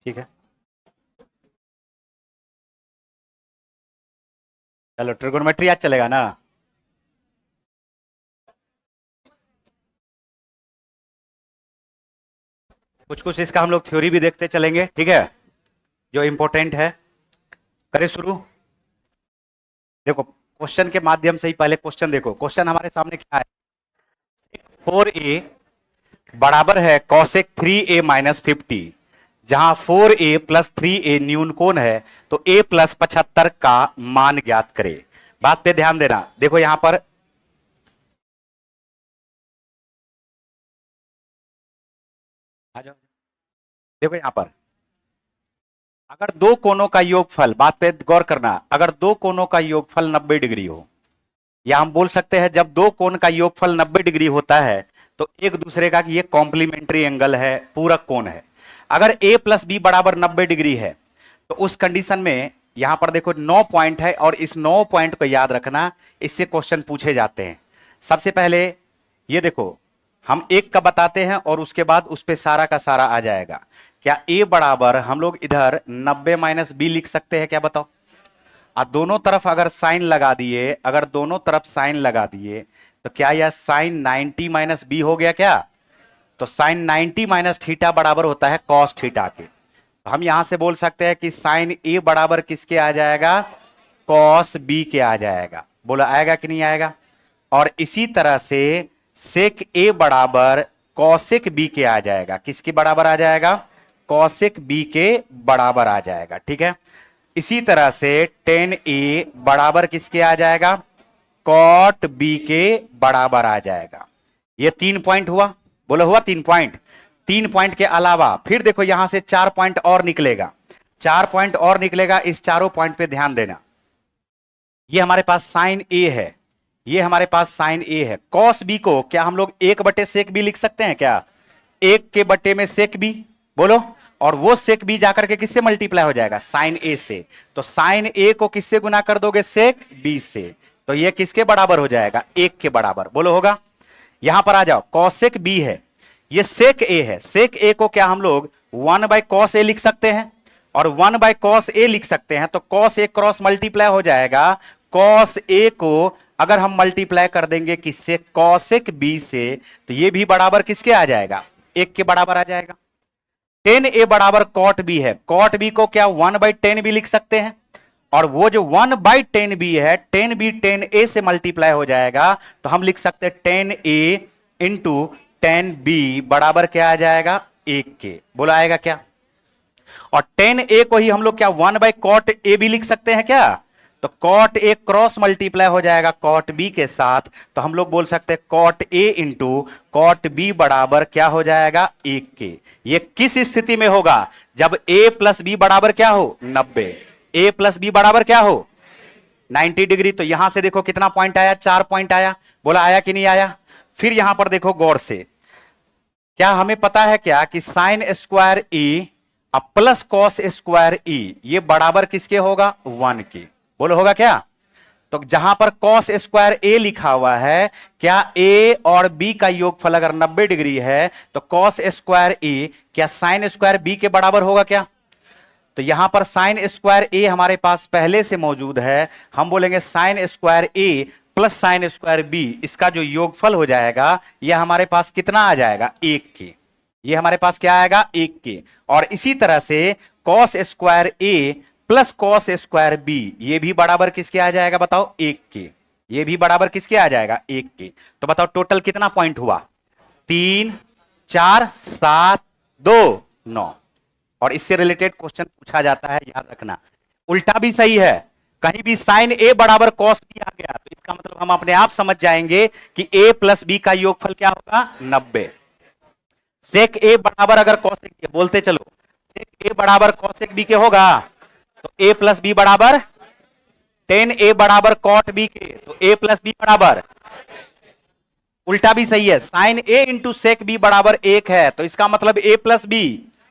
ठीक है, चलो ट्रिगोनोमेट्री आज चलेगा ना। कुछ कुछ इसका हम लोग थ्योरी भी देखते चलेंगे, ठीक है, जो इंपॉर्टेंट है। करें शुरू। देखो क्वेश्चन के माध्यम से ही पहले क्वेश्चन देखो। क्वेश्चन हमारे सामने क्या है, 4a बराबर है कॉसेक 3a माइनस 50, जहां 4a प्लस 3a न्यून कोण है, तो a प्लस 75 का मान ज्ञात करे। बात पे ध्यान देना। देखो यहां पर आ जाओ, देखो यहां पर अगर दो कोणों का योगफल, बात पे गौर करना, अगर दो कोणों का योगफल 90 डिग्री हो, या हम बोल सकते हैं जब दो कोण का योगफल 90 डिग्री होता है तो एक दूसरे का ये कॉम्प्लीमेंट्री एंगल है, पूरक कोण है। अगर a प्लस बी बराबर 90 डिग्री है तो उस कंडीशन में यहां पर देखो 9 पॉइंट है, और इस 9 पॉइंट को याद रखना, इससे क्वेश्चन पूछे जाते हैं। सबसे पहले ये देखो, हम एक का बताते हैं और उसके बाद उस पर सारा का सारा आ जाएगा। क्या a बराबर हम लोग इधर 90 माइनस बी लिख सकते हैं क्या, बताओ। और दोनों तरफ अगर साइन लगा दिए, अगर दोनों तरफ साइन लगा दिए तो क्या यह साइन 90 माइनस बी हो गया क्या। तो साइन 90 माइनस थीटा बराबर होता है कॉस थीटा के। तो हम यहां से बोल सकते हैं कि साइन ए बराबर किसके आ जाएगा, कॉस बी के आ जाएगा। बोला आएगा कि नहीं आएगा। और इसी तरह से सेक ए बराबर कॉसेक बी के आ जाएगा। किसके बराबर आ जाएगा, कॉसेक बी के बराबर आ जाएगा, ठीक है। इसी तरह से टेन ए बराबर किसके आ जाएगा, कॉट बी के बराबर आ जाएगा। ये 3 पॉइंट हुआ, बोलो हुआ 3 पॉइंट। 3 पॉइंट के अलावा फिर देखो यहां से 4 पॉइंट और निकलेगा, 4 पॉइंट और निकलेगा। इस चारों पॉइंट पे ध्यान देना। ये हमारे पास साइन ए है, ये हमारे पास साइन ए है। कॉस बी को क्या हम लोग 1/सेक बी लिख सकते हैं क्या, 1 के बटे में सेक बी, बोलो। और वो सेक बी जाकर के किससे मल्टीप्लाई हो जाएगा, साइन ए से। तो साइन ए को किससे गुना कर दोगे, सेक बी से। तो ये किसके बराबर हो जाएगा, 1 के बराबर, बोलो होगा। यहां पर आ जाओ, कॉसेक बी है, ये सेक ए है। सेक ए को क्या हम लोग 1/कॉस ए लिख सकते हैं, और 1/कॉस ए लिख सकते हैं। तो कॉस ए क्रॉस मल्टीप्लाई हो जाएगा। कॉस ए को अगर हम मल्टीप्लाई कर देंगे किससे, कॉसेक बी से, तो ये भी बराबर किसके आ जाएगा, 1 के बराबर आ जाएगा। टेन ए बराबर कॉट बी है, कॉट बी को क्या 1/10 भी लिख सकते हैं। और वो जो 1/10 बी है, 10 बी 10 ए से मल्टीप्लाई हो जाएगा, तो हम लिख सकते हैं 10 ए इंटू 10 बी बराबर क्या आ जाएगा, 1 के। बोला आएगा क्या। और 10 ए को ही हम लोग क्या 1/कॉट ए भी लिख सकते हैं क्या। तो कॉट ए क्रॉस मल्टीप्लाई हो जाएगा कॉट बी के साथ, तो हम लोग बोल सकते हैं cot A into cot B बराबर क्या हो जाएगा, 1 के। ये किस स्थिति में होगा, जब ए प्लस बी बराबर क्या हो, 90। ए प्लस बी बराबर क्या हो, 90 डिग्री। तो यहां से देखो कितना पॉइंट आया, 4 पॉइंट आया। बोला आया कि नहीं आया। फिर यहां पर देखो गौर से, क्या हमें पता है क्या कि sine square E plus cos square E ये बराबर किसके होगा, 1 के। बोलो होगा क्या। तो जहां पर कॉस स्क्वायर ए लिखा हुआ है, क्या ए और बी का योगफल अगर 90 डिग्री है तो कॉस स्क्वायर ए क्या साइन स्क्वायर बी के बराबर होगा क्या। तो यहां पर साइन स्क्वायर ए हमारे पास पहले से मौजूद है, हम बोलेंगे sign square A plus sine square B, इसका जो योगफल हो जाएगा यह हमारे पास कितना आ जाएगा, 1 के। ये हमारे पास क्या आएगा, 1 के। और इसी तरह से cos square A plus cos square B ये भी बराबर किसके आ जाएगा, बताओ 1 के। ये भी बराबर किसके आ जाएगा, 1 के। तो बताओ टोटल कितना पॉइंट हुआ, 3 4 7 2 9। और इससे रिलेटेड क्वेश्चन पूछा जाता है, याद रखना। उल्टा भी सही है, कहीं भी साइन ए बराबर कॉस बी आ गया तो इसका मतलब हम अपने आप समझ जाएंगे कि ए प्लस बी का योगफल क्या होगा, 90। सेक ए बराबर अगर कॉसेक बी, बोलते चलो, सेक ए बराबर कॉसेक बी के होगा, तो ए प्लस बी बराबर 10 ए बराबर कॉट बी के, तो ए प्लस बी बराबर, उल्टा भी सही है, sine A into sec B बराबर 1 है, तो इसका मतलब A plus B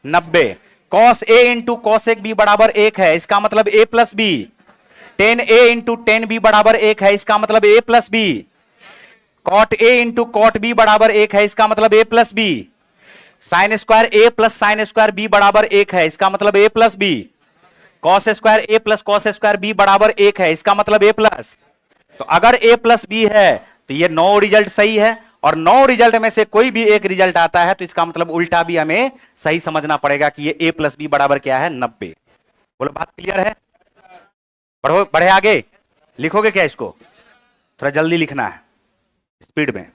90। Cos A into cosec B बराबर 1 है, इसका मतलब A plus B. 10 A into 10 B बराबर 1 है, इसका मतलब A plus B. Cot A into cot B बराबर 1 है, इसका मतलब A plus B. Sine square A plus sine square B बराबर 1 है, इसका मतलब A plus B. Cos square A plus cos square B बराबर 1 है, इसका मतलब ए प्लस। तो अगर ए प्लस बी है तो ये 9 रिजल्ट सही है, और 9 रिजल्ट में से कोई भी एक रिजल्ट आता है तो इसका मतलब उल्टा भी हमें सही समझना पड़ेगा कि ये ए प्लस बी बराबर क्या है, 90। बोलो बात क्लियर है? बढ़ो, बढ़े आगे। लिखोगे क्या इसको? थोड़ा जल्दी लिखना है, स्पीड में।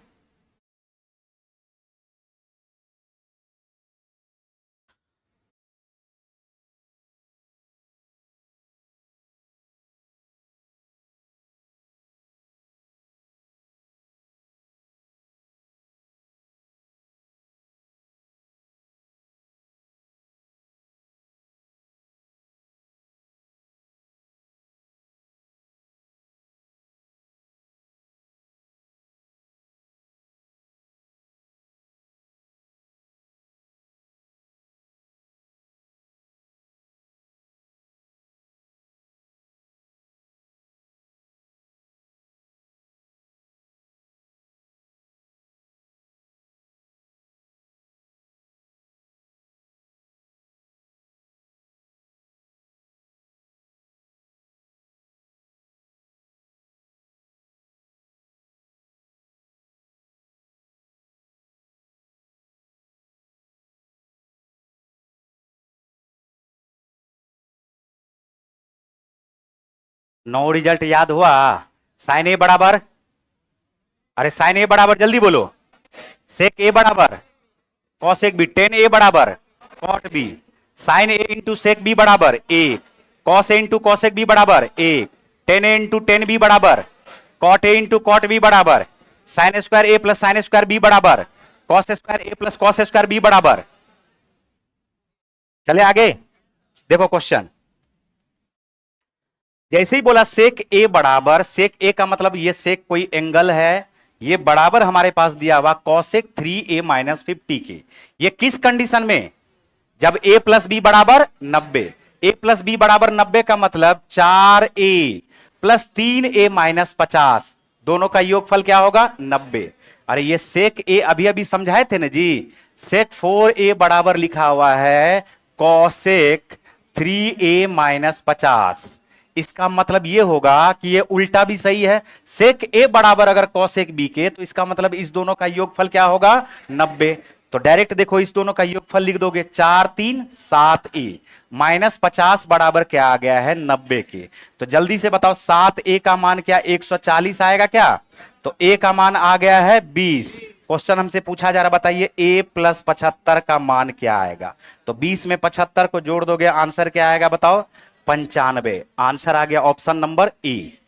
नौ रिजल्ट याद हुआ? साइन ए बराबर, अरे साइन ए बराबर जल्दी बोलो, सेक ए बराबर कॉसेक बी, टेन ए बराबर cot B, sine A into sec B बराबर 1, cos A into cosec B बराबर 1, tan A into tan B बराबर cot A into cot B बराबर sine square A plus sine square B बराबर cos square A plus cos square B बराबर। चले आगे, देखो question. जैसे ही बोला सेक ए बराबर, सेक ए का मतलब ये सेक कोई एंगल है, ये बराबर हमारे पास दिया हुआ कॉसेक 3a माइनस 50 के। ये किस कंडीशन में? जब a प्लस बी बराबर 90। a प्लस बी बराबर 90 का मतलब 4a प्लस 3a माइनस 50, दोनों का योगफल क्या होगा? 90। अरे ये सेक ए अभी अभी समझाए थे ना जी, सेक 4a बराबर लिखा हुआ है कॉसेक 3a माइनस 50। इसका मतलब ये होगा कि ये उल्टा भी सही है। सेक ए बराबर अगर कॉसेक बी के, तो इसका मतलब इस दोनों का योगफल क्या होगा? 90। तो डायरेक्ट देखो इस दोनों का योगफल लिख दोगे, 4 3 7 ए माइनस 50 बराबर क्या आ गया है? 90 के। तो जल्दी से बताओ 7 ए का मान क्या 140 आएगा क्या? तो ए का मान आ गया है 20। क्वेश्चन हमसे पूछा जा रहा, बताइए ए प्लस 75 का मान क्या आएगा? तो 20 में 75 को जोड़ दोगे, आंसर क्या आएगा बताओ? 95। आंसर आ गया ऑप्शन नंबर ए।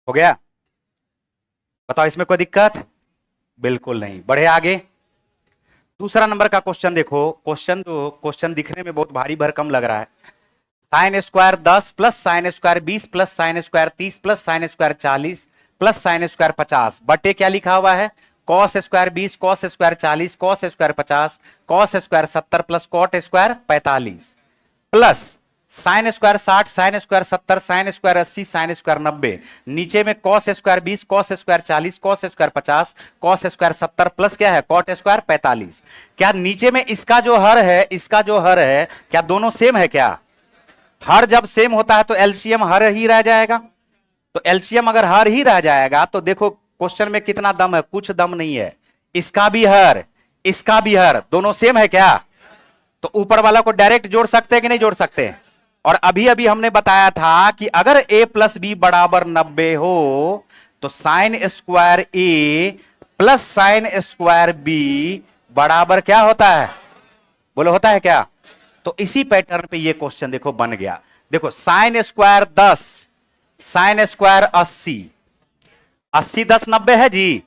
हो गया? बताओ इसमें कोई दिक्कत? बिल्कुल नहीं। बढ़े आगे। दूसरा नंबर का क्वेश्चन देखो। क्वेश्चन दिखने में बहुत भारी भरकम लग रहा है। Sine square 10 plus sine square 20 plus sine square 30 plus sine square 40 plus sine square 50 बटे क्या लिखा हुआ है? Cos square 20 cos square 40 cos square 50 cos square 70 plus cot square 45 plus sine square 60 sine square 70 sine square 80 sine square 90। नीचे में cos square 20 cos square 40 cos square 50 cos square 70 plus क्या है? Cot square 45। क्या नीचे में इसका जो हर है, इसका जो हर है, क्या दोनों सेम है क्या? हर जब सेम होता है तो एलसीएम हर ही रह जाएगा। तो एलसीएम अगर हर ही रह जाएगा तो देखो क्वेश्चन में कितना दम है? कुछ दम नहीं है। इसका भी हर, इसका भी हर, दोनों सेम है क्या? तो ऊपर वाला को डायरेक्ट जोड़ सकते हैं कि नहीं जोड़ सकते? और अभी अभी हमने बताया था कि अगर a प्लस बी बराबर 90 हो तो sign square A plus sine square B बराबर क्या होता है? बोलो होता है क्या? तो इसी पैटर्न पे ये क्वेश्चन देखो बन गया। देखो साइन स्क्वायर 10 साइन स्क्वायर 80, 80 10 90 है जी।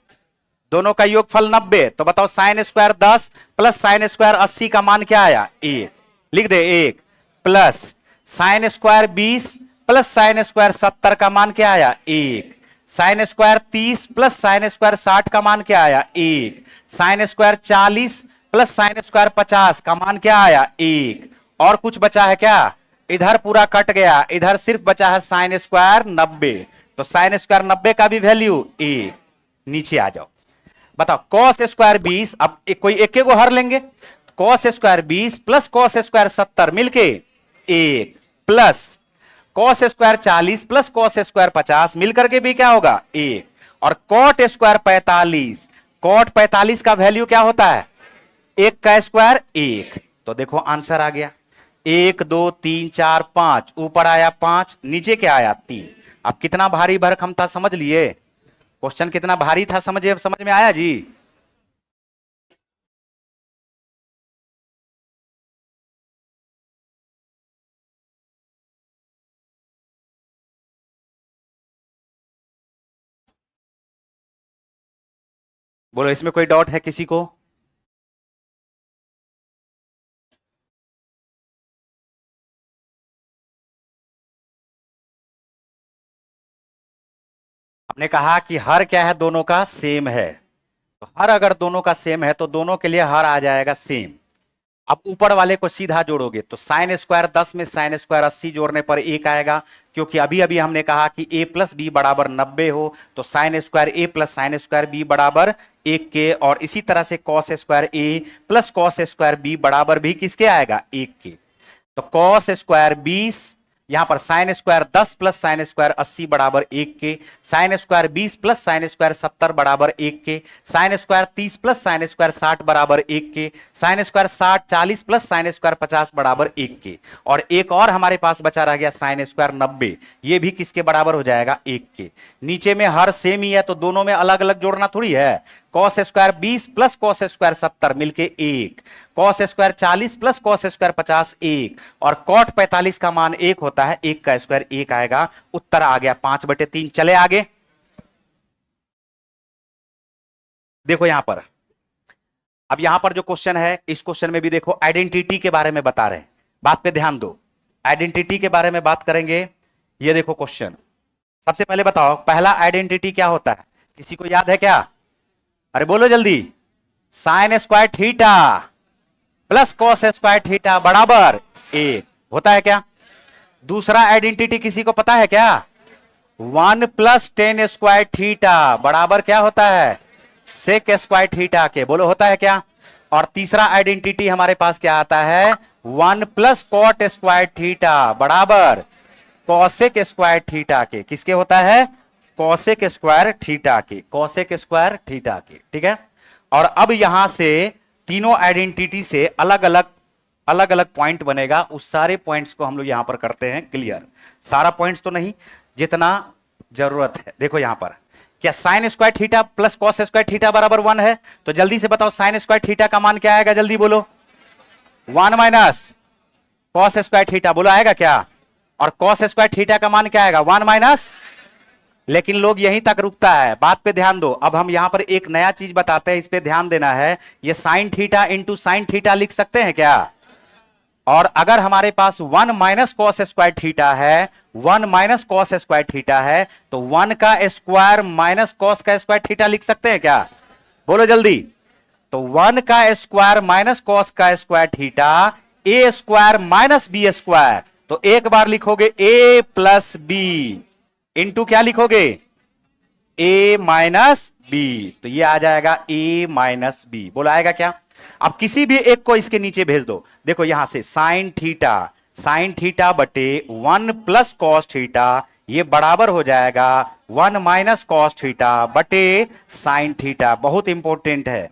दोनों का योगफल 90, तो बताओ sign square 10 plus sine square 80 का मान क्या आया? 1। लिख दे 1 plus sine square 20 plus sine square 70 का मान क्या आया? 1। Sign square 30 plus sine square 60 का मान क्या आया? 1। Sign square 40 plus sine square 50 का मान क्या आया? 1। और कुछ बचा है क्या? इधर पूरा कट गया, इधर सिर्फ बचा है साइन स्क्वायर 90, तो साइन स्क्वायर 90 का भी वैल्यू 1। नीचे आ जाओ, बताओ कॉस स्क्वायर 20, अब कोई एक को हर लेंगे, cos square 20 plus cos square 70 मिलके 1 plus cos square 40 plus cos square 50 मिलकर के भी क्या होगा? 1। और कॉट स्क्वायर 45, कॉट 45 का वैल्यू क्या होता है? 1 का स्क्वायर 1। तो देखो आंसर आ गया 1 2 3 4 5, ऊपर आया 5, नीचे क्या आया? 3। अब कितना भारी भरकम था समझ लिए? क्वेश्चन कितना भारी था समझ में आया जी? बोलो इसमें कोई डाउट है किसी को? हमने कहा कि हर क्या है? दोनों का सेम है, तो हर अगर दोनों का सेम है तो दोनों के लिए हर आ जाएगा सेम। अब ऊपर वाले को सीधा जोड़ोगे तो साइन स्क्वायर 10 में साइन स्क्वायर 80 जोड़ने पर 1 आएगा, क्योंकि अभी अभी हमने कहा कि a प्लस बी बराबर 90 हो, तो sine square a plus sine square b बराबर 1 के। और इसी तरह से cos square a plus cos square b बराबर भी किसके आएगा? 1 के। तो कॉस स्क्वायर 20, यहां पर sign square 10 plus sine square 80 बराबर 1 के, sign square 20 plus sine square 70 बराबर 1 के, sign square 30 plus sine square 60 बराबर 1 के, sign square 60 40 plus sine square 50 बराबर 1 के। और एक और हमारे पास बचा रह गया साइन स्क्वायर 90, ये भी किसके बराबर हो जाएगा? 1 के। नीचे में हर सेम ही है तो दोनों में अलग अलग जोड़ना थोड़ी है। Cos square 20 plus cos square 70 मिलके 1, cos square 40 plus cos square 50 1, और कॉट 45 का मान 1 होता है, 1 का स्क्वायर 1 आएगा। उत्तर आ गया 5/3। चले आगे, देखो यहां पर, अब यहां पर जो क्वेश्चन है इस क्वेश्चन में भी देखो आइडेंटिटी के बारे में बता रहे हैं, बात पे ध्यान दो, आइडेंटिटी के बारे में बात करेंगे। ये देखो क्वेश्चन, सबसे पहले बताओ पहला आइडेंटिटी क्या होता है? किसी को याद है क्या? अरे बोलो जल्दी। Sign square theta plus cos square theta बराबर 1 होता है क्या? दूसरा आइडेंटिटी किसी को पता है क्या? 1 प्लस टेन स्क्वायर थीटा बराबर क्या होता है? सेक स्क्वायर थीटा के। बोलो होता है क्या? और तीसरा आइडेंटिटी हमारे पास क्या आता है? 1 प्लस कॉट स्क्वायर थीटा बराबर कॉसेक स्क्वायर थीटा के। किसके होता है? कॉसेक स्क्वायर थीटा के, कॉसेक स्क्वायर थीटा के। ठीक है। और अब यहां से तीनों आइडेंटिटी से अलग अलग पॉइंट बनेगा, उस सारे पॉइंट्स को हम लोग यहां पर करते हैं क्लियर। सारा पॉइंट्स तो नहीं, जितना जरूरत है। देखो यहां पर क्या sign square theta plus cos square theta बराबर 1 है, तो जल्दी से बताओ साइन स्क्वायर थीटा का मान क्या आएगा? जल्दी बोलो। 1 माइनस कॉस स्क्वायर थीटा, बोलो आएगा क्या? और कॉस स्क्वायर थीटा का मान क्या आएगा? 1 माइनस। लेकिन लोग यहीं तक रुकता है, बात पे ध्यान दो। अब हम यहां पर एक नया चीज बताते हैं, इस पे ध्यान देना है। ये sine theta into sine theta लिख सकते हैं क्या? और अगर हमारे पास 1 माइनस कॉस स्क्वायर थीटा है, 1 माइनस कॉस स्क्वायर थीटा है, तो 1 का स्क्वायर माइनस कॉस का स्क्वायर थीटा लिख सकते हैं क्या? बोलो जल्दी। तो 1 का स्क्वायर माइनस कॉस का स्क्वायर थीटा, ए स्क्वायर माइनस बी स्क्वायर। तो एक बार लिखोगे ए प्लस बी इंटू क्या लिखोगे? ए माइनस बी। तो ये आ जाएगा ए माइनस बी। बोलो आएगा क्या? अब किसी भी एक को इसके नीचे भेज दो। देखो यहां से साइन थीटा बटे 1 प्लस कॉस थीटा, ये बराबर हो जाएगा 1 माइनस कॉस थीटा बटे साइन थीटा। बहुत इंपॉर्टेंट है,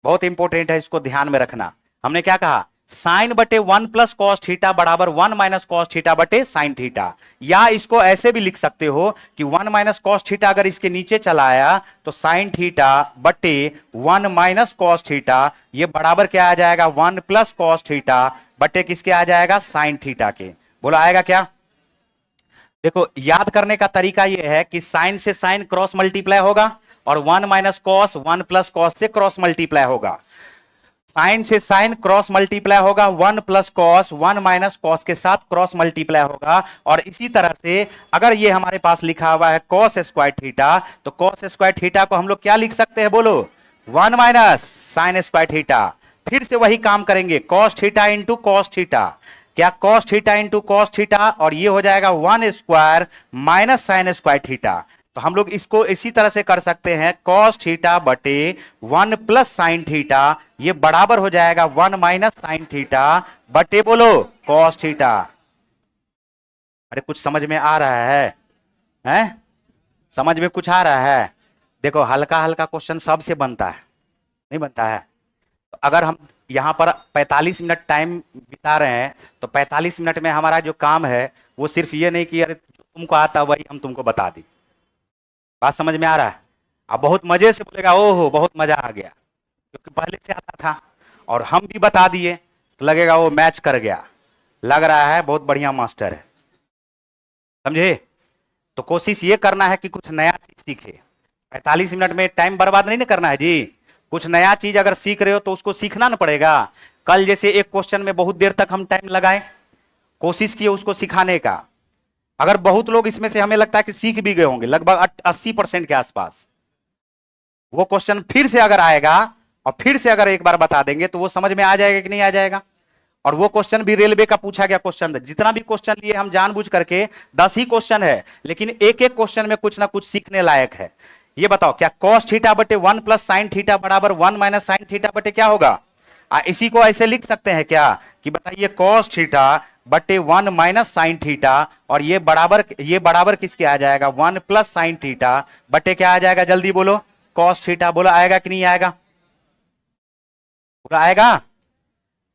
बहुत इंपॉर्टेंट है, इसको ध्यान में रखना। हमने क्या कहा? साइन बटे 1 प्लस कॉस थीटा बराबर 1 माइनस कॉस थीटा बटे साइन थीटा। या इसको ऐसे भी लिख सकते हो कि 1 माइनस कॉस थीटा अगर इसके नीचे चला आया तो साइन थीटा बटे 1 माइनस कॉस थीटा, ये बराबर क्या आ जाएगा? 1 प्लस कॉस थीटा बटे किसके आ जाएगा? साइन थीटा के। बोलो आएगा क्या? देखो याद करने का तरीका यह है कि साइन से साइन क्रॉस मल्टीप्लाई होगा और 1 माइनस कॉस 1 प्लस कॉस से क्रॉस मल्टीप्लाई होगा, साइन से साइन क्रॉस मल्टीप्लाई होगा, 1 प्लस कॉस 1 माइनस कॉस के साथ क्रॉस मल्टीप्लाई होगा। और इसी तरह से अगर ये हमारे पास लिखा हुआ है कॉस स्क्वायर थीटा, तो कॉस स्क्वायर थीटा को हम लोग क्या लिख सकते हैं बोलो, 1 माइनस साइन स्क्वायर थीटा। फिर से वही काम करेंगे, cos theta into cos theta, क्या cos theta into cos theta, और ये हो जाएगा 1 square minus sine square theta. तो हम लोग इसको इसी तरह से कर सकते हैं, कॉस थीटा बटे 1 प्लस साइन थीटा, ये बराबर हो जाएगा 1 माइनस साइन थीटा बटे बोलो कॉस थीटा। अरे कुछ समझ में आ रहा है? हैं? समझ में कुछ आ रहा है? देखो हल्का हल्का क्वेश्चन सबसे बनता है, नहीं बनता है? तो अगर हम यहां पर 45 मिनट टाइम बिता रहे हैं, तो 45 मिनट में हमारा जो काम है वो सिर्फ ये नहीं कि अरे तुमको आता वही हम तुमको बता दी। बात समझ में आ रहा है? अब बहुत मजे से बोलेगा ओहो बहुत मजा आ गया, क्योंकि पहले से आता था और हम भी बता दिए, तो लगेगा वो मैच कर गया, लग रहा है बहुत बढ़िया मास्टर है। समझे? तो कोशिश ये करना है कि कुछ नया चीज सीखे। 45 मिनट में टाइम बर्बाद नहीं ना करना है जी। कुछ नया चीज अगर सीख रहे हो तो उसको सीखना ना पड़ेगा। कल जैसे एक क्वेश्चन में बहुत देर तक हम टाइम लगाए, कोशिश किए उसको सिखाने का। अगर बहुत लोग इसमें से हमें लगता है कि सीख भी गए होंगे, लगभग 80% के आसपास, वो क्वेश्चन फिर से अगर आएगा और फिर से अगर एक बार बता देंगे तो वो समझ में आ जाएगा कि नहीं आ जाएगा। और वो क्वेश्चन भी रेलवे का पूछा गया क्वेश्चन था। जितना भी क्वेश्चन लिए हम जानबूझ करके 10 ही क्वेश्चन है, लेकिन एक एक क्वेश्चन में कुछ ना कुछ सीखने लायक है। ये बताओ क्या कॉस थीटा बटे 1 प्लस साइन थीटा बराबर 1 माइनस साइन थीटा बटे क्या होगा? इसी को ऐसे लिख सकते हैं क्या कि बताइए कॉस थीटा बटे 1 माइनस साइन थीटा, और ये बराबर किसके आ जाएगा, 1 प्लस साइन थीटा बटे क्या आ जाएगा, जल्दी बोलो, कॉस थीटा। बोलो आएगा कि नहीं आएगा? पूरा आएगा।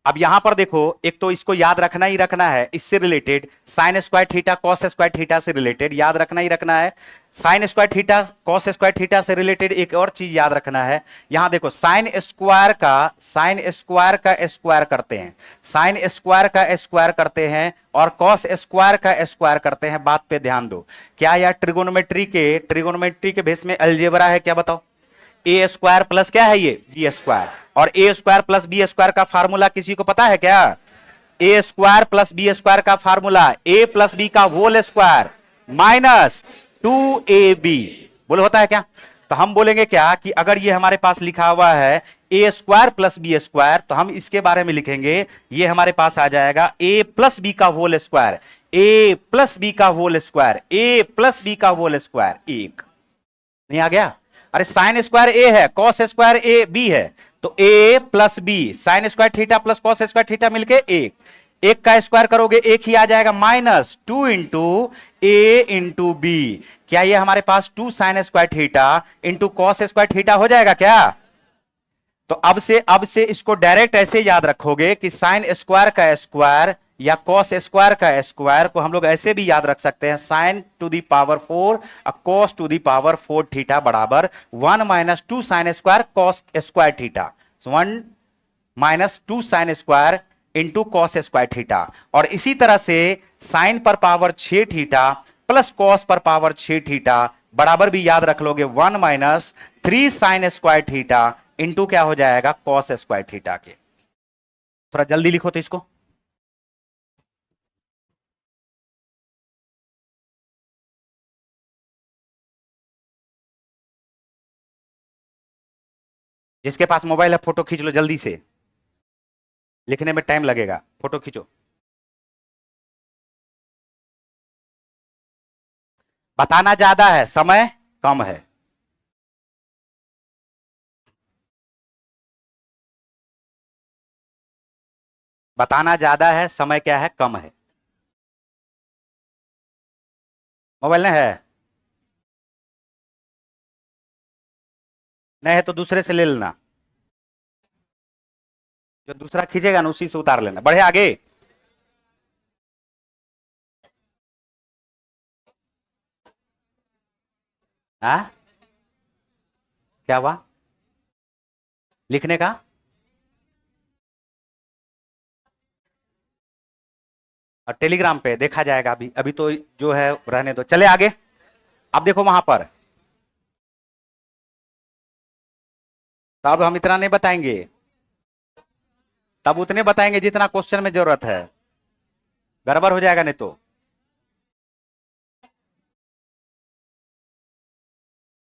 अब यहां पर देखो, एक तो इसको याद रखना ही रखना है, इससे related sign square theta cos square theta से रिलेटेड याद रखना ही रखना है। Sine square theta cos square theta से रिलेटेड एक और चीज याद रखना है। यहां देखो साइन स्क्वायर का स्क्वायर करते हैं, साइन स्क्वायर का स्क्वायर करते हैं और कॉस स्क्वायर का स्क्वायर करते हैं। बात पे ध्यान दो, क्या यह ट्रिगोनोमेट्री के बेस में अलजेब्रा है? क्या बताओ? ए स्क्वायर प्लस क्या है ये, बी स्क्वायर, और ए स्क्वायर प्लस बी स्क्वायर का फार्मूला किसी को पता है क्या? ए स्क्वायर प्लस बी स्क्वायर का फार्मूला ए प्लस बी का होल स्क्वायर माइनस 2ab। बोलो होता है क्या? तो हम बोलेंगे क्या कि अगर ये हमारे पास लिखा हुआ है ए स्क्वायर प्लस बी स्क्वायर, तो हम इसके बारे में लिखेंगे ये हमारे पास आ जाएगा ए प्लस बी का whole square, A plus B का whole square, A plus B का होल स्क्वायर। एक नहीं आ गया? अरे साइन स्क्वायर ए है, कॉस स्क्वायर ए बी है, तो A plus B, sine square theta plus cos square theta मिलके एक का स्क्वायर करोगे एक ही आ जाएगा, minus 2 into A into B. क्या ये हमारे पास 2 sine square theta into cos square theta हो जाएगा क्या? तो अब से इसको डायरेक्ट ऐसे याद रखोगे कि साइन स्क्वायर का स्क्वायर या कॉस स्क्वायर का स्क्वायर को हम लोग ऐसे भी याद रख सकते हैं, साइन टू दी पावर 4 और cos to the power 4 theta बराबर 1 minus 2 sine square cos square theta, 1 minus 2 sine square into cos square theta. और इसी तरह से साइन पर पावर 6 थीटा प्लस कॉस पर पावर 6 थीटा बराबर भी याद रख लोगे 1 minus 3 sine square theta into क्या हो जाएगा, कॉस स्क्वायर थीटा के। थोड़ा जल्दी लिखो तो इसको। जिसके पास मोबाइल है फोटो खींच लो जल्दी से, लिखने में टाइम लगेगा, फोटो खींचो। बताना ज्यादा है, समय कम है। बताना ज्यादा है, समय क्या है, कम है। मोबाइल नहीं है? नहीं है तो दूसरे से ले लेना, जो दूसरा खींचेगा ना उसी से उतार लेना। बढ़े आगे। हाँ क्या हुआ लिखने का? और टेलीग्राम पे देखा जाएगा, अभी अभी तो जो है रहने दो, चले आगे। अब देखो वहां पर तब हम इतना नहीं बताएंगे, तब उतने बताएंगे जितना क्वेश्चन में जरूरत है, गड़बड़ हो जाएगा नहीं तो।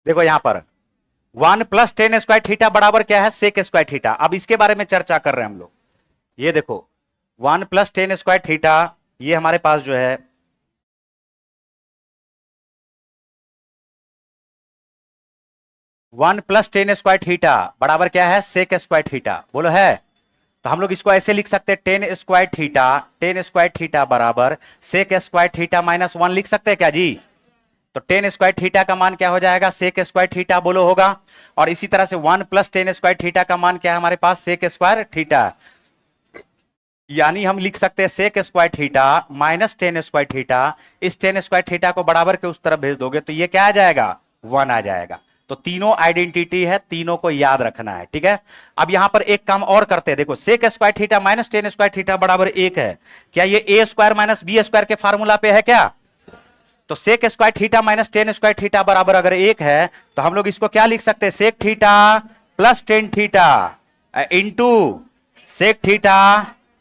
देखो यहां पर 1 + tan² थीटा बराबर क्या है, sec² थीटा। अब इसके बारे में चर्चा कर रहे हैं हम लोग। ये देखो 1 + tan² थीटा, ये हमारे पास जो है 1 + tan² थीटा बराबर क्या है, sec² थीटा। बोलो है। तो हम लोग इसको ऐसे लिख सकते हैं, tan² थीटा बराबर sec² थीटा -1 लिख सकते हैं क्या जी। तो tan² थीटा का मान क्या हो जाएगा, sec² थीटा बोलो होगा। और इसी तरह से 1 + tan² थीटा का मान क्या है हमारे पास, sec² थीटा। यानी हम लिख सकते हैं sec² थीटा -tan² थीटा। इस tan² थीटा को बराबर के उस तरफ भेज दोगे तो ये क्या आ जाएगा, 1 आ जाएगा। तो तीनों आइडेंटिटी है, तीनों को याद रखना है, ठीक है। अब यहां पर एक काम और करते हैं, देखो sec² थीटा -tan² थीटा बराबर 1 है। क्या ये a² - b² के फार्मूला पे है क्या। तो sec² थीटा -tan² थीटा बराबर अगर 1 है तो हम लोग इसको क्या लिख सकते हैं, sec theta + tan theta into sec theta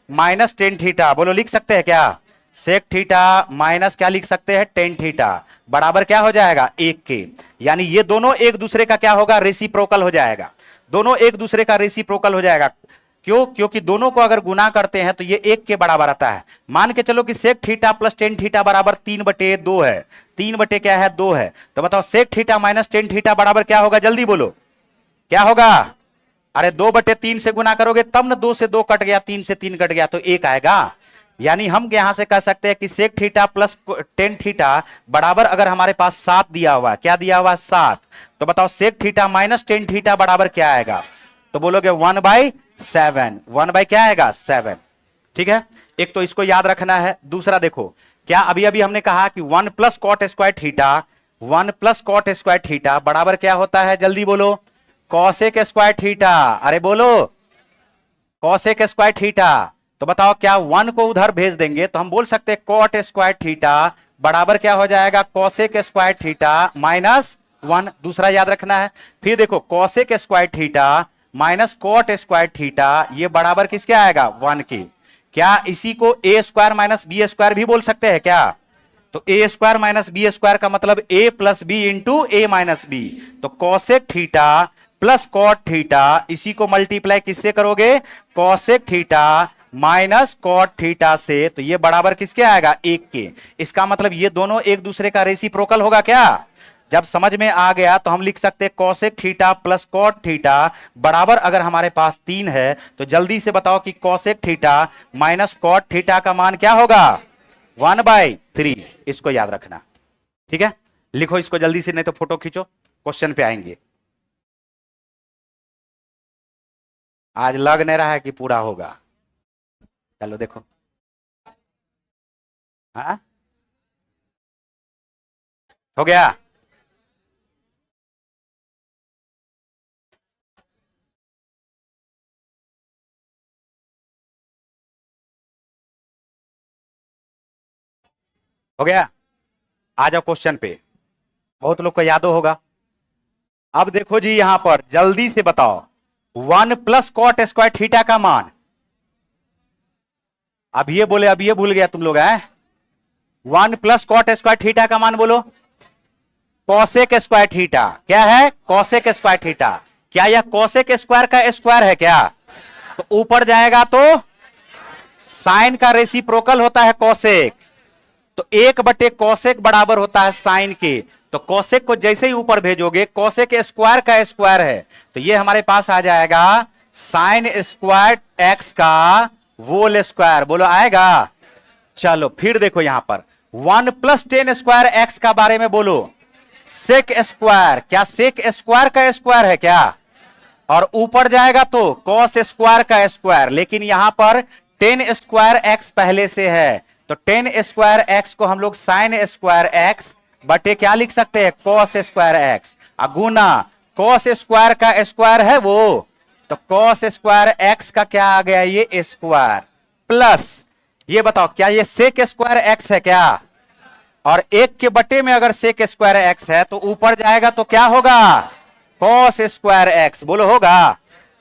-tan theta. बोलो लिख सकते हैं क्या, sec थीटा माइनस क्या लिख सकते हैं, tan थीटा बराबर क्या हो जाएगा, 1 के। यानी ये दोनों एक दूसरे का क्या होगा, रेसिप्रोकल हो जाएगा। दोनों एक दूसरे का रेसिप्रोकल हो जाएगा। क्यों, क्योंकि दोनों को अगर गुना करते हैं तो ये 1 के बराबर आता है। मान के चलो कि sec थीटा + tan थीटा बराबर 3/2 है। 3 बटे क्या है, 2 है। तो बताओ sec थीटा -tan थीटा बराबर क्या होगा, जल्दी बोलो क्या होगा। अरे 2/3 से गुना करोगे तब ना, 2 से 2 कट गया, 3 से 3 कट गया तो 1 आएगा। यानी हम यहां से कह सकते हैं कि sec थीटा + tan थीटा बराबर अगर हमारे पास 7 दिया हुआ, क्या दिया हुआ, 7। तो बताओ sec थीटा -tan थीटा बराबर क्या आएगा। तो बोलोगे 1/7। 1 क्या आएगा, 7। ठीक है, एक तो इसको याद रखना है। दूसरा देखो, क्या अभी अभी हमने कहा कि 1 + cot² थीटा, 1 + cot² थीटा बराबर क्या होता है, जल्दी बोलो, cosec² थीटा। अरे बोलो cosec² थीटा। तो बताओ क्या 1 को उधर भेज देंगे तो हम बोल सकते हैं cot² थीटा बराबर क्या हो जाएगा, cosec² थीटा -1। दूसरा याद रखना है। फिर देखो cosec² थीटा -cot² थीटा, ये बराबर किसके आएगा, 1 के। क्या इसी को a² - b² भी बोल सकते हैं क्या। तो a² - b² का मतलब a + b into a - b। तो cosec थीटा + cot थीटा, इसी को मल्टीप्लाई किससे करोगे, cosec थीटा -cot थीटा से। तो ये बराबर किसके आएगा, 1 के। इसका मतलब ये दोनों एक दूसरे का रेसिप्रोकल होगा क्या। जब समझ में आ गया तो हम लिख सकते हैं cosec थीटा + cot थीटा बराबर अगर हमारे पास 3 है तो जल्दी से बताओ कि cosec थीटा -cot थीटा का मान क्या होगा, 1/3। इसको याद रखना, ठीक है। लिखो इसको जल्दी से, नहीं तो फोटो खींचो, क्वेश्चन पे आएंगे। आज लग नहीं रहा है कि पूरा होगा। चलो देखो, हाँ हो गया। हो गया, आ जाओ क्वेश्चन पे। बहुत लोग को याद होगा। अब देखो जी, यहां पर जल्दी से बताओ 1 + cot² थीटा का मान। अब ये बोले, अब ये भूल गया तुम लोग है। 1 + cot² थीटा का मान बोलो, cosec² थीटा। क्या है, cosec² थीटा। क्या यह cosec² का स्क्वायर है क्या। तो ऊपर जाएगा तो साइन का रेसिप्रोकल होता है cosec। तो 1/cosec बराबर होता है साइन के। तो cosec को जैसे ही ऊपर भेजोगे, cosec स्क्वायर का स्क्वायर है, तो ये हमारे पास आ जाएगा sin² x का होल स्क्वायर। बोलो आएगा। चलो फिर देखो यहां पर 1 + tan² x का बारे में बोलो, sec²। क्या sec² का स्क्वायर है क्या। और ऊपर जाएगा तो cos² का स्क्वायर, लेकिन यहां पर tan² x पहले से है। तो tan² x को हम लोग sin² x बटे क्या लिख सकते हैं, cos² x। गुना cos² का स्क्वायर है वो, तो cos² x का क्या आ गया, ये स्क्वायर प्लस। ये बताओ क्या ये sec² x है क्या। और 1 के बटे में अगर sec² x है तो ऊपर जाएगा तो क्या होगा, cos² x। बोलो होगा।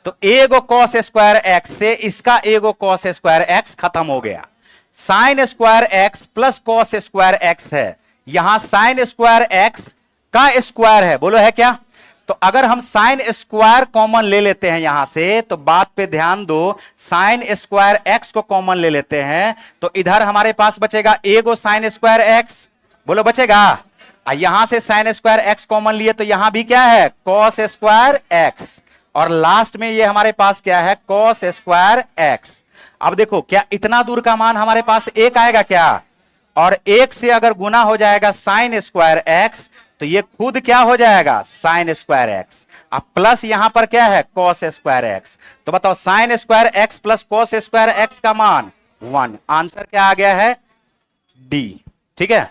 तो एगो कॉस स्क्वायर एक्स से इसका एगो कॉस स्क्वायर एक्स खत्म हो गया। Sine square x plus cos square x है, यहां साइन स्क्वायर एक्स का स्क्वायर है, बोलो है क्या? तो अगर हम साइन स्क्वायर कॉमन ले लेते हैं यहां से, तो बात पे ध्यान दो, साइन स्क्वायर एक्स को कॉमन ले लेते हैं तो इधर हमारे पास बचेगा एगो साइन स्क्वायर एक्स, बोलो बचेगा। यहां से साइन स्क्वायर एक्स कॉमन लिए तो यहां भी क्या है, कॉस स्क्वायर एक्स, और लास्ट में ये हमारे पास क्या है, कॉस स्क्वायर एक्स। अब देखो क्या इतना दूर का मान हमारे पास एक आएगा क्या, और एक से अगर गुना हो जाएगा साइन स्क्वायर एक्स तो ये खुद क्या हो जाएगा, साइन स्क्वायर एक्स। अब प्लस यहां पर क्या है, कॉस स्क्वायर एक्स। तो बताओ sine square x plus cos square x का मान 1। आंसर क्या आ गया है, डी। ठीक है,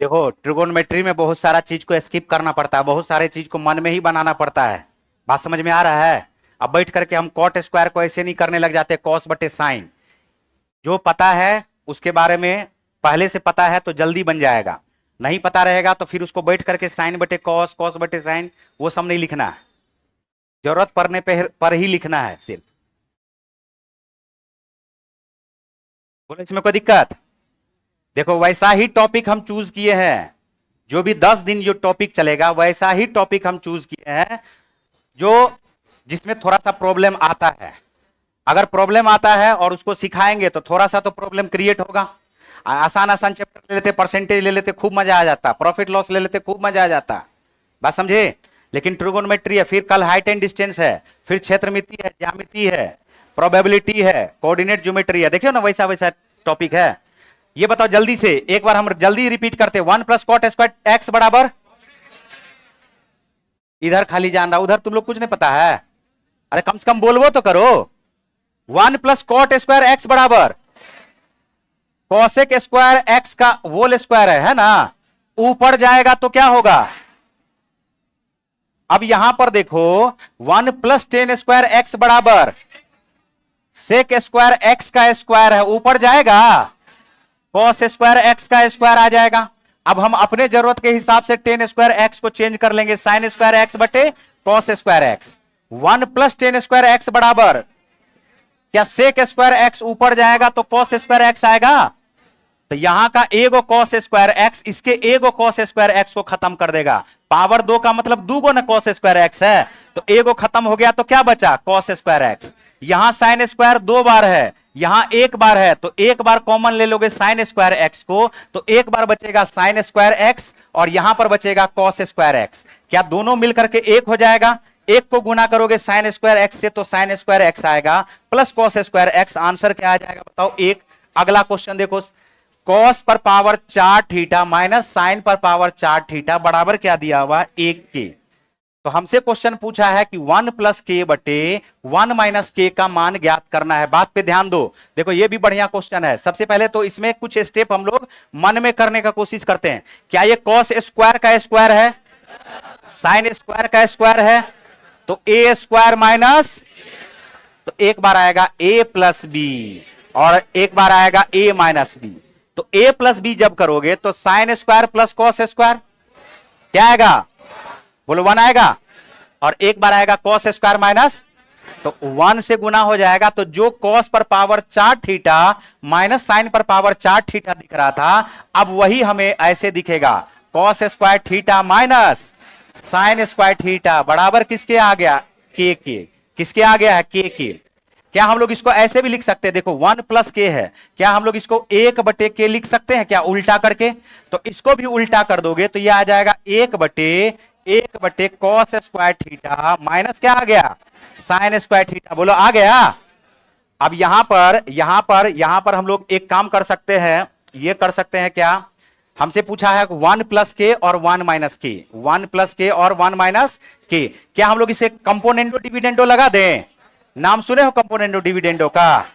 देखो ट्रिगोनोमेट्री में बहुत सारा चीज को स्किप करना पड़ता है, बहुत सारे चीज को मन में ही बनाना पड़ता है। बात समझ में आ रहा है? अब बैठ करके हम कॉट स्क्वायर को ऐसे नहीं करने लग जाते, कॉस बटे साइन। जो पता है उसके बारे में पहले से पता है तो जल्दी बन जाएगा, नहीं पता रहेगा तो फिर उसको बैठ करके साइन बटे कॉस, कॉस बटे साइन, वो सब नहीं लिखना है, जरूरत पड़ने पर ही लिखना है सिर्फ। बोलो इसमें कोई दिक्कत? देखो वैसा ही टॉपिक हम चूज किए हैं, जो भी 10 दिन जो टॉपिक चलेगा वैसा ही टॉपिक हम चूज किए हैं, जो जिसमें थोड़ा सा प्रॉब्लम आता है। अगर प्रॉब्लम आता है और उसको सिखाएंगे तो थोड़ा सा तो प्रॉब्लम क्रिएट होगा। आसान आसान चैप्टर ले लेते, परसेंटेज ले लेते, खूब मजा आ जाता, प्रॉफिट लॉस ले लेते, खूब मजा आ जाता। बात समझे? लेकिन ट्रिगोनोमेट्री है, फिर कल हाइट एंड डिस्टेंस है, फिर क्षेत्रमिति है, ज्यामिति है, प्रोबेबिलिटी है, कोऑर्डिनेट ज्योमेट्री है, देखियो ना वैसा वैसा टॉपिक है। ये बताओ जल्दी से, एक बार हम जल्दी रिपीट करते, 1 प्लस कॉट स्क्वायर एक्स बराबर, इधर खाली जान रहा, उधर तुम लोग कुछ नहीं पता है, अरे कम से कम बोलवो तो करो। 1 प्लस कॉट स्क्वायर एक्स बराबर कॉसेक स्क्वायर एक्स का होल स्क्वायर है ना, ऊपर जाएगा तो क्या होगा। अब यहां पर देखो 1 प्लस टेन स्क्वायर एक्स बराबर सेक स्क्वायर एक्स का स्क्वायर है, ऊपर जाएगा कॉस स्क्वायर एक्स का स्क्वायर आ जाएगा। अब हम अपने जरूरत के हिसाब से टेन स्क्वायर एक्स को चेंज कर लेंगे, साइन स्क्वायर एक्स बटे cos square x. 1 plus ten square x बराबर क्या सेक स्क्वायर एक्स ऊपर जाएगा तो कॉस स्क्वायर एक्स आएगा, तो यहां का एगो कॉस स्क्वायर एक्स इसके एगो कॉस स्क्वायर एक्स को खत्म कर देगा। पावर 2 का मतलब 2 गो ना कॉस स्क्वायर एक्स है, तो एगो खत्म हो गया तो क्या बचा, कॉस स्क्वायर एक्स। यहां साइन स्क्वायर 2 बार है, यहां 1 बार है, तो 1 बार कॉमन ले लोगे साइन स्क्वायर एक्स को, तो 1 बार बचेगा साइन स्क्वायर एक्स और यहां पर बचेगा कॉस स्क्वायर एक्स। क्या दोनों मिलकर के 1 हो जाएगा? 1 को गुना करोगे साइन स्क्वायर एक्स से तो साइन स्क्वायर एक्स आएगा plus cos square x. Answer क्या आ जाएगा बताओ? 1। अगला क्वेश्चन देखो, कॉस पर पावर 4 थीटा माइनस साइन पर पावर 4 थीटा बराबर क्या दिया हुआ, 1 के। तो हमसे क्वेश्चन पूछा है कि 1 प्लस के बटे 1 माइनस के का मान ज्ञात करना है। बात पे ध्यान दो, देखो ये भी बढ़िया क्वेश्चन है। सबसे पहले तो इसमें कुछ स्टेप हम लोग मन में करने का कोशिश करते हैं। क्या ये कॉस स्क्वायर का स्क्वायर है, साइन स्क्वायर का स्क्वायर है, तो ए स्क्वायर माइनस, तो एक बार आएगा ए प्लस बी और एक बार आएगा ए माइनस बी। तो a प्लस बी जब करोगे तो sine square plus cos square क्या आएगा, बोलो 1 आएगा, और एक बार आएगा कॉस स्क्वायर माइनस, तो 1 से गुना हो जाएगा। तो जो कॉस पर पावर 4 थीटा माइनस साइन पर पावर 4 थीटा दिख रहा था, अब वही हमें ऐसे दिखेगा, cos square theta minus sine square theta बराबर किसके आ गया, के के। किसके आ गया है, के। क्या हम लोग इसको ऐसे भी लिख सकते हैं, देखो 1 प्लस के है, क्या हम लोग इसको 1 बटे के लिख सकते हैं क्या, उल्टा करके? तो इसको भी उल्टा कर दोगे तो ये आ जाएगा 1 बटे कॉस स्क्वायर थीटा माइनस क्या आ गया, साइन स्क्वायर थीटा। बोलो आ गया। अब यहां पर हम लोग एक काम कर सकते हैं, ये कर सकते हैं क्या, हमसे पूछा है 1 प्लस के और 1 माइनस के, 1 प्लस के और 1 माइनस के, क्या हम लोग इसे कंपोनेंटो डिविडेंडो लगा दें? नाम सुने हो कंपोनेंटो डिविडेंडो का?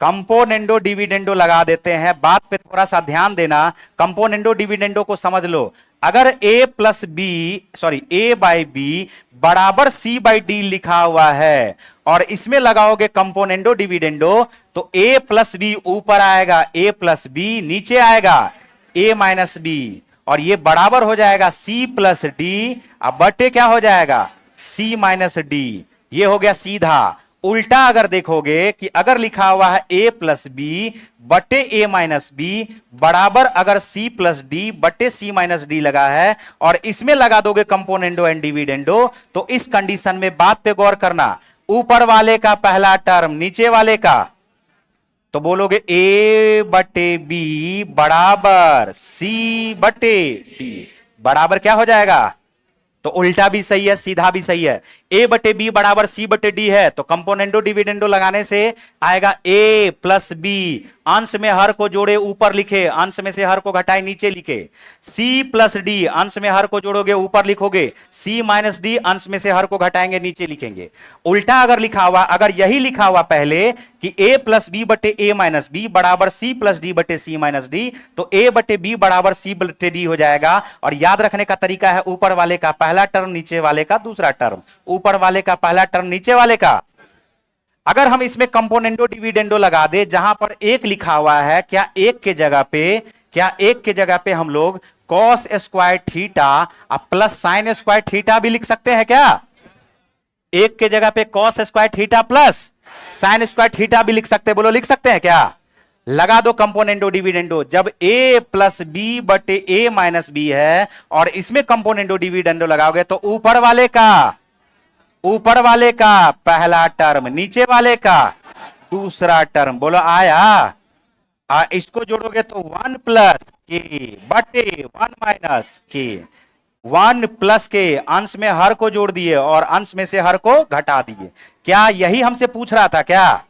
कंपोनेंडो डिविडेंडो लगा देते हैं। बात पे थोड़ा सा ध्यान देना, कंपोनेंडो डिविडेंडो को समझ लो। अगर A plus B, sorry A by B बराबर सी बाई डी लिखा हुआ है और इसमें लगाओगे कंपोनेंडो डिविडेंडो, तो ए प्लस बी ऊपर आएगा, ए प्लस बी नीचे आएगा, ए माइनस बी, और ये बराबर हो जाएगा सी प्लस डी। अब बटे क्या हो जाएगा, सी माइनस डी। ये हो गया सीधा। उल्टा अगर देखोगे कि अगर लिखा हुआ है ए प्लस बी बटे ए माइनस बी बराबर अगर सी प्लस डी बटे सी माइनस डी लगा है और इसमें लगा दोगे कंपोनेंडो एंड डिविडेंडो, तो इस कंडीशन में बात पे गौर करना, ऊपर वाले का पहला टर्म नीचे वाले का, तो बोलोगे ए बटे बी बराबर सी बटे डी, बराबर क्या हो जाएगा, तो उल्टा भी सही है सीधा भी सही है। ए बटे बी बराबर सी बटे डी है, तो कंपोनेंडो डिविडेंडो लगाने से आएगा ए प्लस बी, अंश में हर को जोड़े ऊपर लिखे, अंश में से हर को घटाए नीचे लिखे, सी प्लस डी, अंश में हर को जोड़ोगे ऊपर लिखोगे, सी माइनस डी, अंश में से हर को घटाएंगे नीचे लिखेंगे। उल्टा अगर लिखा हुआ, अगर यही लिखा हुआ पहले कि ए प्लस बी बटे ए माइनस बी बराबर सी प्लस डी बटे सी माइनस डी, तो ए बटे बी बराबर सी बटे डी हो जाएगा। और याद रखने का तरीका है, ऊपर वाले का पहला टर्म नीचे वाले का दूसरा टर्म, ऊपर वाले का पहला टर्म नीचे वाले का। अगर हम इसमें कंपोनेंडो डिविडेंडो लगा दे, जहां पर एक लिखा हुआ है, क्या एक के जगह पे हम लोग cos square theta plus sine square theta भी लिख सकते हैं क्या? एक के जगह पे cos square theta plus sine square theta भी लिख सकते हैं, बोलो लिख सकते हैं क्या? लगा दो कंपोनेंडो डिविडेंडो। जब a प्लस बी बटे ए माइनस बी है और इसमें कंपोनेंडो डिविडेंडो लगाओगे, तो ऊपर वाले का पहला टर्म नीचे वाले का दूसरा टर्म, बोलो आया। इसको जोड़ोगे तो 1 प्लस के बटे 1 माइनस के, 1 प्लस के अंश में हर को जोड़ दिए और अंश में से हर को घटा दिए। क्या यही हमसे पूछ रहा था क्या?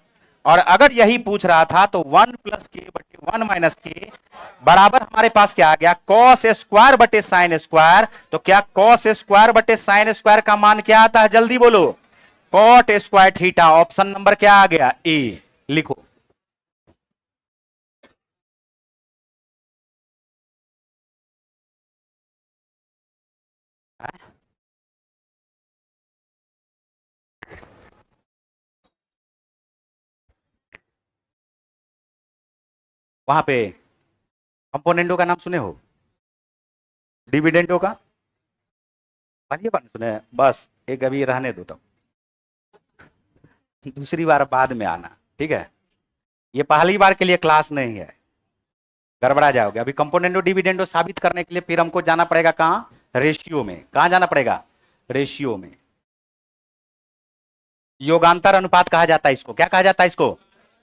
और अगर यही पूछ रहा था तो 1 प्लस के बटे 1 माइनस के बराबर हमारे पास क्या आ गया, कॉस स्क्वायर बटे साइन स्क्वायर। तो क्या कॉस स्क्वायर बटे साइन स्क्वायर का मान क्या आता है, जल्दी बोलो, cot square theta. Option number क्या आ गया, ए। लिखो वहां पे कंपोनेंटो का नाम सुने हो, डिविडेंडो का पहली बार सुने, बस एक अभी रहने दो, तब दूसरी बार बाद में आना, ठीक है? ये पहली बार के लिए क्लास नहीं है, गड़बड़ा जाओगे। अभी कंपोनेंटो डिविडेंडो साबित करने के लिए फिर हमको जाना पड़ेगा कहाँ, रेशियो में। कहाँ जाना पड़ेगा, रेशियो में। योगांतर अनुपात कहा जाता है इसको, क्या कहा जाता है इसको,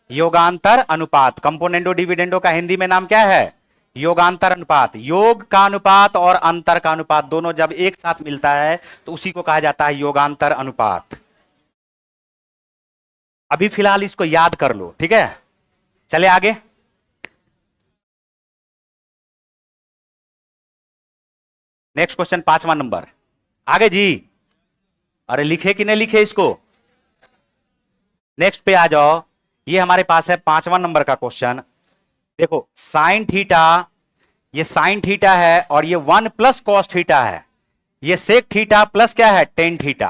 योगांतर अनुपात। कंपोनेंटो डिविडेंडो का हिंदी में नाम क्या है, योगांतर अनुपात। योग का अनुपात और अंतर का अनुपात दोनों जब एक साथ मिलता है तो उसी को कहा जाता है योगांतर अनुपात। अभी फिलहाल इसको याद कर लो, ठीक है? चले आगे। नेक्स्ट क्वेश्चन 5वां नंबर, आगे जी। अरे लिखे कि नहीं लिखे इसको, नेक्स्ट पे आ जाओ। ये हमारे पास है 5वां नंबर का क्वेश्चन। देखो साइन थीटा, ये साइन थीटा है और ये 1 प्लस कॉस थीटा है। ये सेक थीटा प्लस क्या है, tan theta.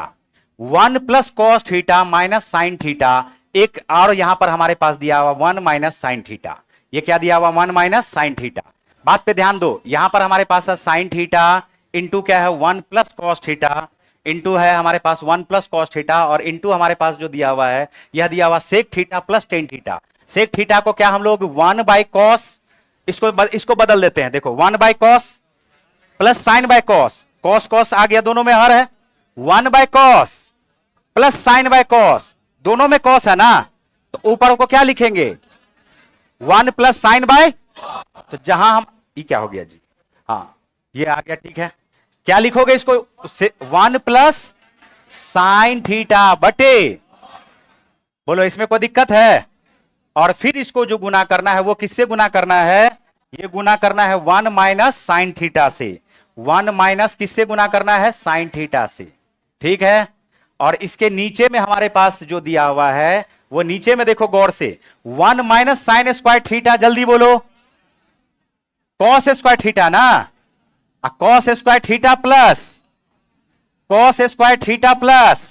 1 plus cos theta minus sine theta. एक और यहां पर हमारे पास दिया हुआ 1 माइनस साइन थीटा। ये क्या दिया हुआ, 1 माइनस साइन थीटा। बात पे ध्यान दो, यहां पर हमारे पास है साइन थीटा इंटू क्या है, 1 प्लस कॉस थीटा, इंटू है हमारे पास 1 प्लस कॉस थीटा, और इंटू हमारे पास जो दिया हुआ है, यह दिया हुआ sec theta plus tan theta. Sec theta को क्या हम लोग 1 बाई कॉस, इसको बदल देते हैं। देखो 1 by cos plus sine by cos, cos cos आ गया, दोनों में हर है। 1 by cos plus sine by cos, दोनों में कॉस है ना, तो ऊपर को क्या लिखेंगे, 1 प्लस साइन बाय, तो जहां हम, ये क्या हो गया जी, हाँ ये आ गया, ठीक है। क्या लिखोगे इसको, 1 प्लस साइन थीटा बटे, बोलो इसमें कोई दिक्कत है? और फिर इसको जो गुना करना है वो किससे गुना करना है, ये गुना करना है 1 माइनस साइन थीटा से। 1 माइनस किससे गुना करना है, साइन थीटा से, ठीक है। और इसके नीचे में हमारे पास जो दिया हुआ है वो नीचे में देखो गौर से, 1 माइनस साइन स्क्वायर थीटा, जल्दी बोलो, कॉस स्क्वायर थीटा ना, cos square theta plus cos square theta plus,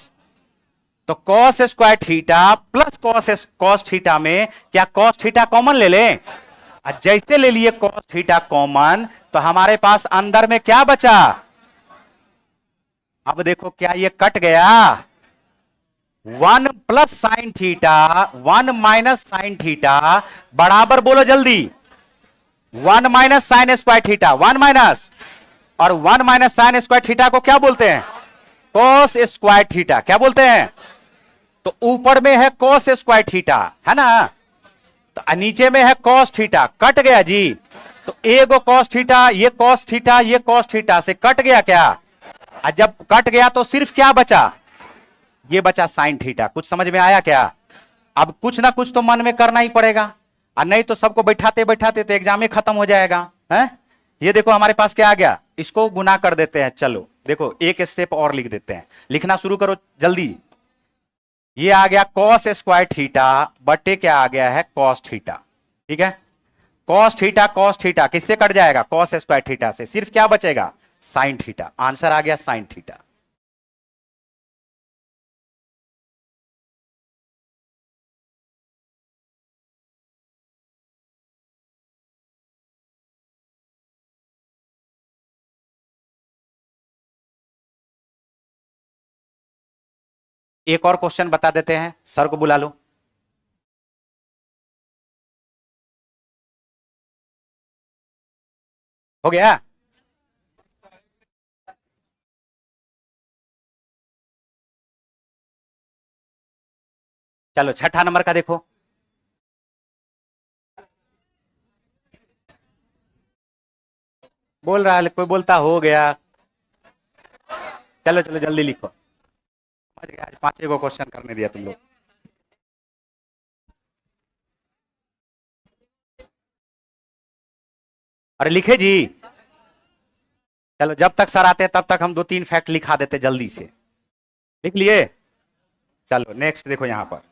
तो cos square theta plus cos theta में क्या कॉस थीटा कॉमन ले लें? जैसे ले लिए कॉस थीटा कॉमन, तो हमारे पास अंदर में क्या बचा? अब देखो क्या ये कट गया, 1 plus sine theta 1 minus sine theta बराबर, बोलो जल्दी, 1 minus sine square theta, 1 minus, और 1 माइनस साइन स्क्वायर थीटा को क्या बोलते हैं? Cos square theta. क्या बोलते हैं? तो ऊपर में है कॉस स्क्वायर थीटा, है ना, तो नीचे में है कॉस थीटा, कट गया जी। तो एगो कॉस थीटा, ये कॉस थीटा, ये कॉस थीटा से कट गया क्या? और जब कट गया तो सिर्फ क्या बचा? ये बचा साइन थीटा। कुछ समझ में आया क्या? अब कुछ ना कुछ तो मन में करना ही पड़ेगा, और नहीं तो सबको बैठाते बैठाते तो एग्जाम ही खत्म हो जाएगा, है? ये देखो हमारे पास क्या आ गया, इसको गुना कर देते हैं। चलो देखो एक स्टेप और लिख देते हैं, लिखना शुरू करो जल्दी। ये आ गया कॉस स्क्वायर थीटा बटे क्या आ गया है? Cos theta. ठीक है, कॉस थीटा किससे कट जाएगा? कॉस स्क्वायर थीटा से। सिर्फ क्या बचेगा? Sine theta. आंसर आ गया साइन थीटा। एक और क्वेश्चन बता देते हैं, सर को बुला लो। हो गया? चलो छठा नंबर का देखो। बोल रहा है कोई, बोलता हो गया। चलो चलो जल्दी लिखो, समझ गया, आज 5 को क्वेश्चन करने दिया तुम लोग। अरे लिखे जी। चलो जब तक सर आते हैं तब तक हम 2-3 फैक्ट लिखा देते जल्दी से। लिख लिए? चलो नेक्स्ट देखो यहां पर।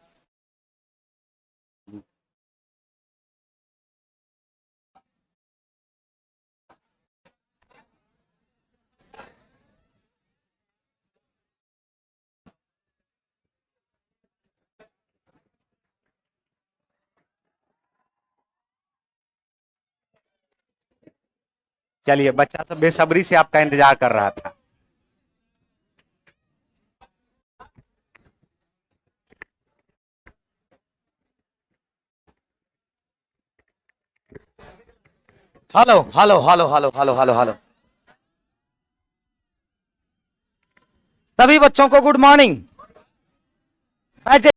चलिए, बच्चा सब बेसब्री से आपका इंतजार कर रहा था। Hello hello hello hello hello hello hello, सभी बच्चों को गुड मॉर्निंग।